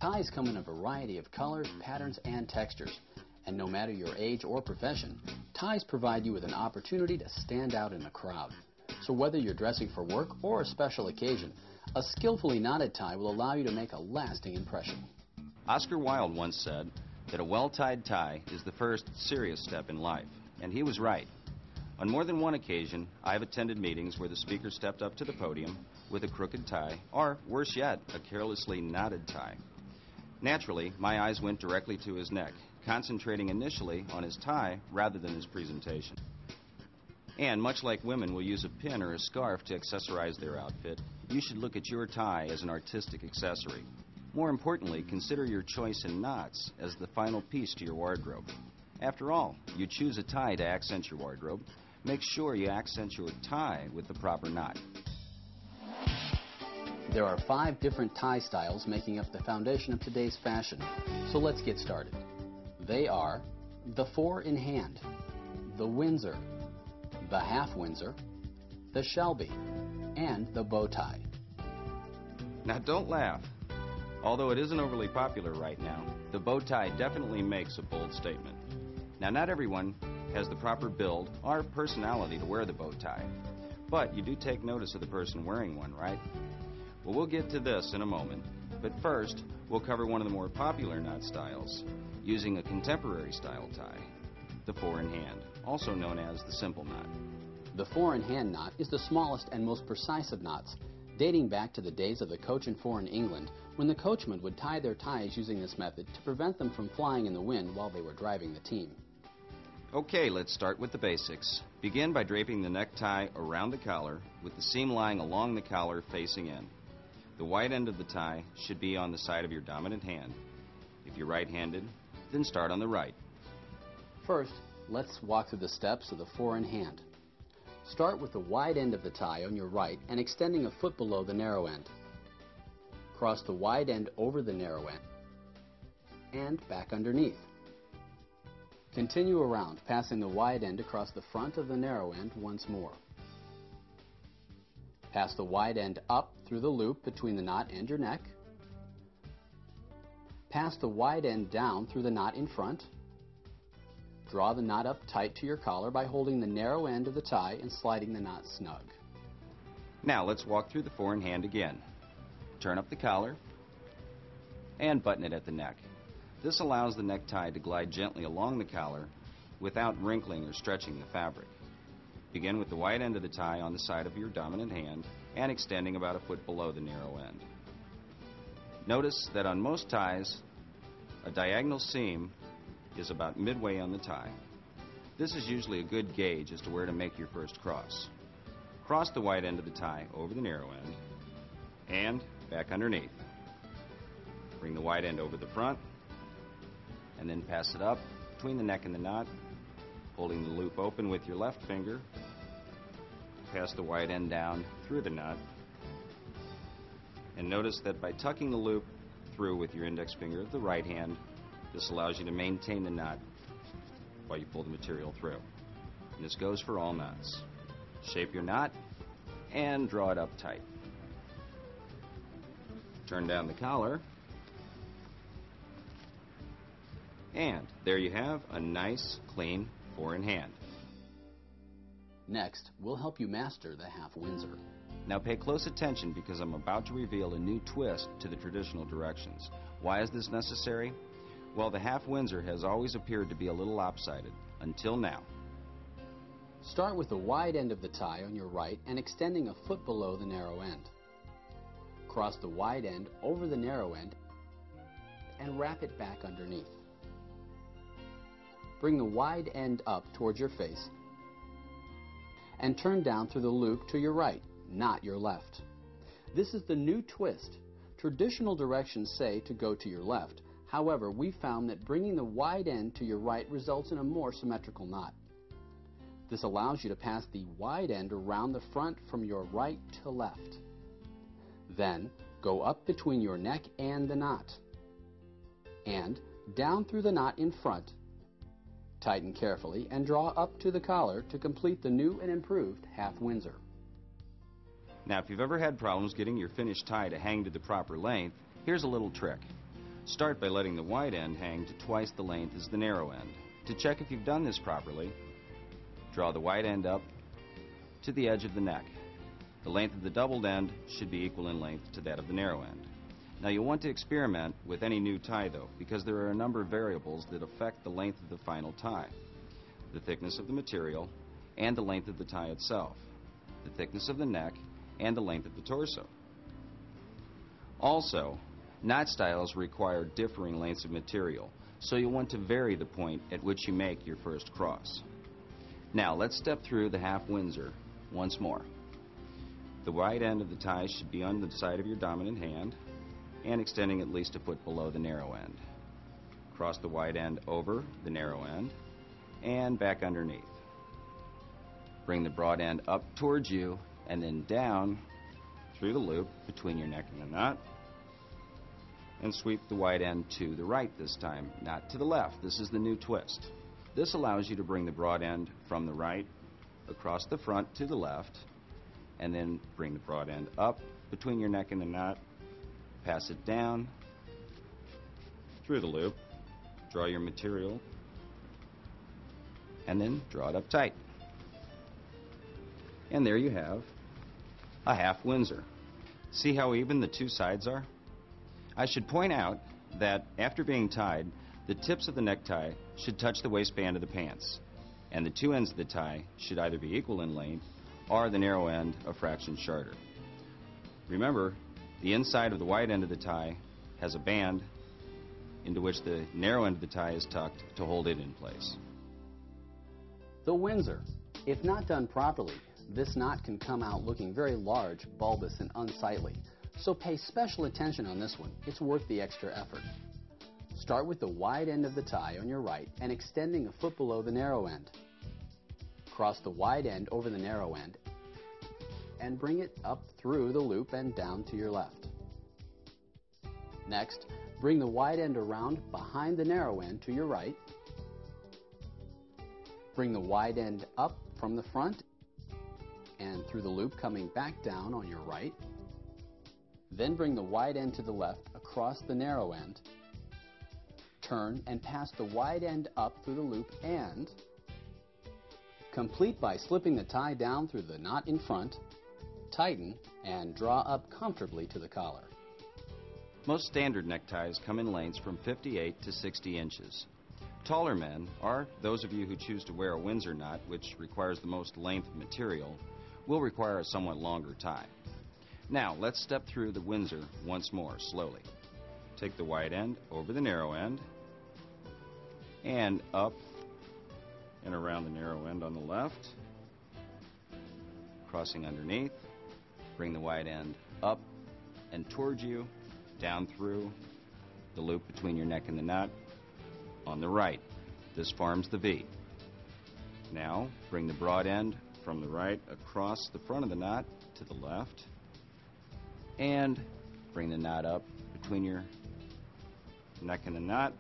Ties come in a variety of colors, patterns, and textures. And no matter your age or profession, ties provide you with an opportunity to stand out in a crowd. So whether you're dressing for work or a special occasion, a skillfully knotted tie will allow you to make a lasting impression. Oscar Wilde once said that a well-tied tie is the first serious step in life, and he was right. On more than one occasion, I've attended meetings where the speaker stepped up to the podium with a crooked tie, or worse yet, a carelessly knotted tie. Naturally, my eyes went directly to his neck, concentrating initially on his tie rather than his presentation. And much like women will use a pin or a scarf to accessorize their outfit, you should look at your tie as an artistic accessory. More importantly, consider your choice in knots as the final piece to your wardrobe. After all, you choose a tie to accent your wardrobe. Make sure you accent your tie with the proper knot. There are 5 different tie styles making up the foundation of today's fashion, so let's get started. They are the 4 in hand, the Windsor, the half Windsor, the Shelby, and the bow tie. Now don't laugh. Although it isn't overly popular right now, the bow tie definitely makes a bold statement. Now not everyone has the proper build or personality to wear the bow tie, but you do take notice of the person wearing one, right? Well, we'll get to this in a moment, but first we'll cover one of the more popular knot styles, using a contemporary style tie, the 4 in hand, also known as the simple knot. The 4 in hand knot is the smallest and most precise of knots, dating back to the days of the coach and 4 in England, when the coachmen would tie their ties using this method to prevent them from flying in the wind while they were driving the team. Okay, let's start with the basics. Begin by draping the necktie around the collar with the seam lying along the collar facing in. The wide end of the tie should be on the side of your dominant hand. If you're right-handed, then start on the right. First, let's walk through the steps of the 4 in hand. Start with the wide end of the tie on your right and extending a foot below the narrow end. Cross the wide end over the narrow end and back underneath. Continue around, passing the wide end across the front of the narrow end once more. Pass the wide end up through the loop between the knot and your neck. Pass the wide end down through the knot in front. Draw the knot up tight to your collar by holding the narrow end of the tie and sliding the knot snug. Now let's walk through the 4 in hand again. Turn up the collar and button it at the neck. This allows the necktie to glide gently along the collar without wrinkling or stretching the fabric. Begin with the wide end of the tie on the side of your dominant hand and extending about a foot below the narrow end. Notice that on most ties, a diagonal seam is about midway on the tie. This is usually a good gauge as to where to make your first cross. Cross the wide end of the tie over the narrow end and back underneath. Bring the wide end over the front and then pass it up between the neck and the knot, holding the loop open with your left finger. Pass the wide end down through the knot. And notice that by tucking the loop through with your index finger of the right hand, this allows you to maintain the knot while you pull the material through. And this goes for all knots. Shape your knot and draw it up tight. Turn down the collar. And there you have a nice, clean 4 in hand. Next, we'll help you master the half Windsor. Now pay close attention because I'm about to reveal a new twist to the traditional directions. Why is this necessary? Well, the half Windsor has always appeared to be a little lopsided, until now. Start with the wide end of the tie on your right and extending a foot below the narrow end. Cross the wide end over the narrow end and wrap it back underneath. Bring the wide end up towards your face and turn down through the loop to your right, not your left. This is the new twist. Traditional directions say to go to your left. However, we found that bringing the wide end to your right results in a more symmetrical knot. This allows you to pass the wide end around the front from your right to left. Then, go up between your neck and the knot, and down through the knot in front. Tighten carefully and draw up to the collar to complete the new and improved half Windsor. Now, if you've ever had problems getting your finished tie to hang to the proper length, here's a little trick. Start by letting the wide end hang to twice the length as the narrow end. To check if you've done this properly, draw the wide end up to the edge of the neck. The length of the doubled end should be equal in length to that of the narrow end. Now you'll want to experiment with any new tie though, because there are a number of variables that affect the length of the final tie. The thickness of the material and the length of the tie itself, the thickness of the neck and the length of the torso. Also, knot styles require differing lengths of material, so you'll want to vary the point at which you make your first cross. Now let's step through the half Windsor once more. The wide end of the tie should be on the side of your dominant hand and extending at least a foot below the narrow end. Cross the wide end over the narrow end and back underneath. Bring the broad end up towards you and then down through the loop between your neck and the knot, and sweep the wide end to the right this time, not to the left. This is the new twist. This allows you to bring the broad end from the right across the front to the left, and then bring the broad end up between your neck and the knot, pass it down through the loop, draw your material, and then draw it up tight. And there you have a half Windsor. See how even the two sides are? I should point out that after being tied, the tips of the necktie should touch the waistband of the pants, and the two ends of the tie should either be equal in length or the narrow end a fraction shorter. Remember, the inside of the wide end of the tie has a band into which the narrow end of the tie is tucked to hold it in place. The Windsor. If not done properly, this knot can come out looking very large, bulbous, and unsightly. So pay special attention on this one. It's worth the extra effort. Start with the wide end of the tie on your right and extending a foot below the narrow end. Cross the wide end over the narrow end and bring it up through the loop and down to your left. Next, bring the wide end around behind the narrow end to your right. Bring the wide end up from the front and through the loop coming back down on your right. Then bring the wide end to the left across the narrow end. Turn and pass the wide end up through the loop and complete by slipping the tie down through the knot in front, tighten, and draw up comfortably to the collar. Most standard neckties come in lengths from 58 to 60 inches. Taller men, or those of you who choose to wear a Windsor knot, which requires the most length of material, will require a somewhat longer tie. Now, let's step through the Windsor once more, slowly. Take the wide end over the narrow end, and up and around the narrow end on the left, crossing underneath. Bring the wide end up and towards you, down through the loop between your neck and the knot on the right. This forms the V. Now, bring the broad end from the right across the front of the knot to the left, and bring the knot up between your neck and the knot.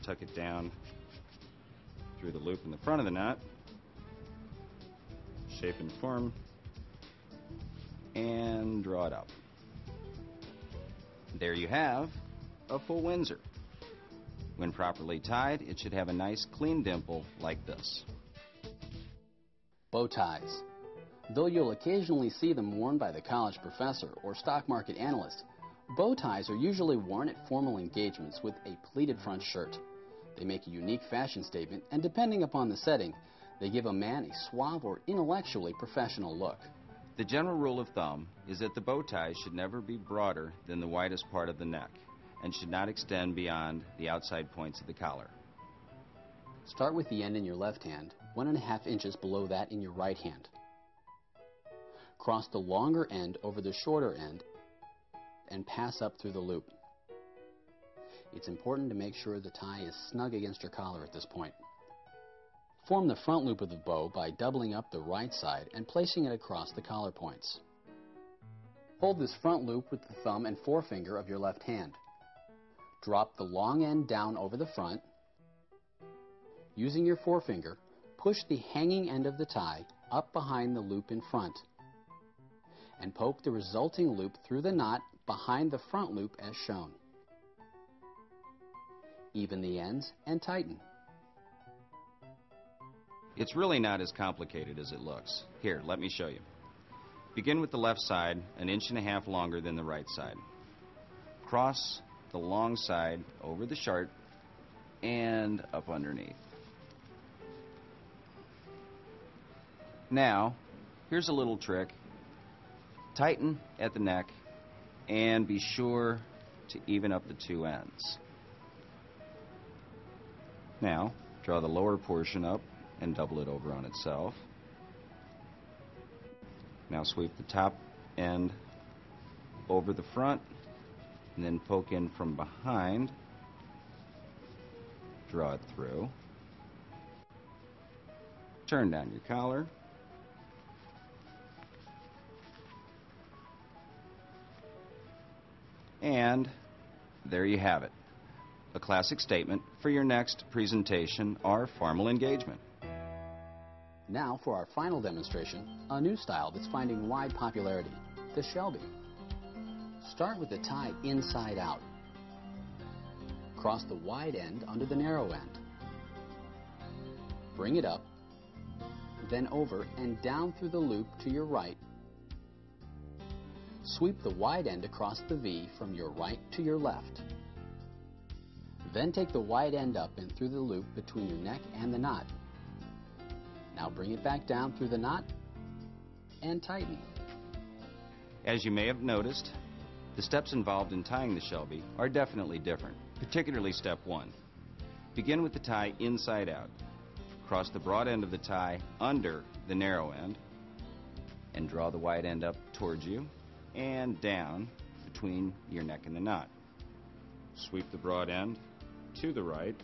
Tuck it down through the loop in the front of the knot, shape and form, and draw it up. There you have a full Windsor. When properly tied, it should have a nice clean dimple like this. Bow ties. Though you'll occasionally see them worn by the college professor or stock market analyst, bow ties are usually worn at formal engagements with a pleated front shirt. They make a unique fashion statement, and depending upon the setting, they give a man a suave or intellectually professional look. The general rule of thumb is that the bow tie should never be broader than the widest part of the neck and should not extend beyond the outside points of the collar. Start with the end in your left hand, 1.5 inches below that in your right hand. Cross the longer end over the shorter end and pass up through the loop. It's important to make sure the tie is snug against your collar at this point. Form the front loop of the bow by doubling up the right side and placing it across the collar points. Hold this front loop with the thumb and forefinger of your left hand. Drop the long end down over the front. Using your forefinger, push the hanging end of the tie up behind the loop in front and poke the resulting loop through the knot behind the front loop as shown. Even the ends and tighten. It's really not as complicated as it looks. Here, let me show you. Begin with the left side, 1.5 inches longer than the right side. Cross the long side over the short and up underneath. Now, here's a little trick. Tighten at the neck and be sure to even up the two ends. Now, draw the lower portion up and double it over on itself. Now sweep the top end over the front and then poke in from behind. Draw it through. Turn down your collar. And there you have it. A classic statement for your next presentation or formal engagement. Now for our final demonstration, a new style that's finding wide popularity, the Shelby. Start with the tie inside out. Cross the wide end under the narrow end. Bring it up, then over and down through the loop to your right. Sweep the wide end across the V from your right to your left. Then take the wide end up and through the loop between your neck and the knot. Now bring it back down through the knot and tighten. As you may have noticed, the steps involved in tying the Shelby are definitely different, particularly step 1. Begin with the tie inside out. Cross the broad end of the tie under the narrow end and draw the wide end up towards you and down between your neck and the knot. Sweep the broad end to the right.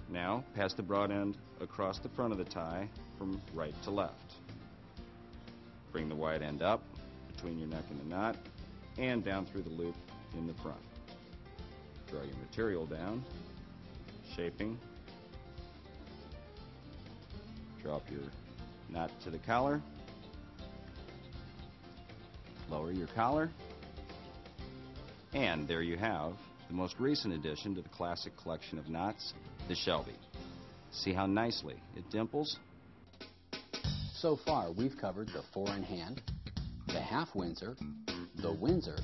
Now pass the broad end across the front of the tie from right to left. Bring the wide end up between your neck and the knot and down through the loop in the front. Draw your material down, shaping. Drop your knot to the collar. Lower your collar. And there you have the most recent addition to the classic collection of knots, the Shelby. See how nicely it dimples? So far, we've covered the 4-in-hand, the half Windsor, the Windsor,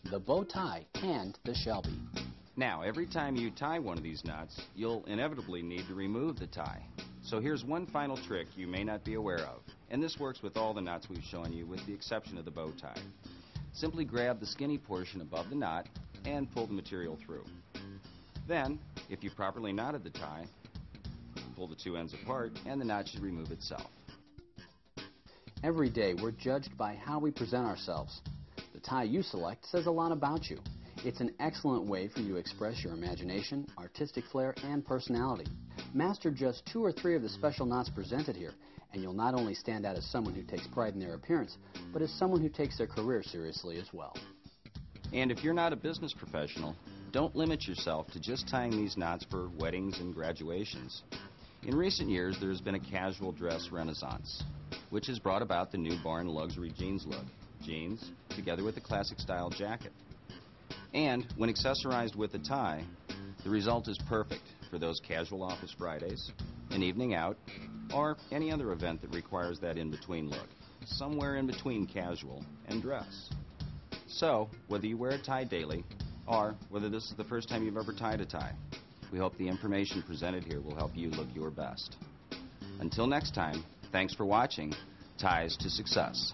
the bow tie, and the Shelby. Now, every time you tie one of these knots, you'll inevitably need to remove the tie. So here's one final trick you may not be aware of, and this works with all the knots we've shown you with the exception of the bow tie. Simply grab the skinny portion above the knot and pull the material through. Then, if you've properly knotted the tie, pull the two ends apart and the knot should remove itself. Every day we're judged by how we present ourselves. The tie you select says a lot about you. It's an excellent way for you to express your imagination, artistic flair, and personality. Master just 2 or 3 of the special knots presented here, and you'll not only stand out as someone who takes pride in their appearance, but as someone who takes their career seriously as well. And if you're not a business professional, don't limit yourself to just tying these knots for weddings and graduations. In recent years, there's been a casual dress renaissance, which has brought about the new barn luxury jeans look. Jeans, together with a classic style jacket. And when accessorized with a tie, the result is perfect for those casual office Fridays, an evening out, or any other event that requires that in-between look, somewhere in between casual and dress. So, whether you wear a tie daily, or whether this is the first time you've ever tied a tie, we hope the information presented here will help you look your best. Until next time, thanks for watching Ties to Success.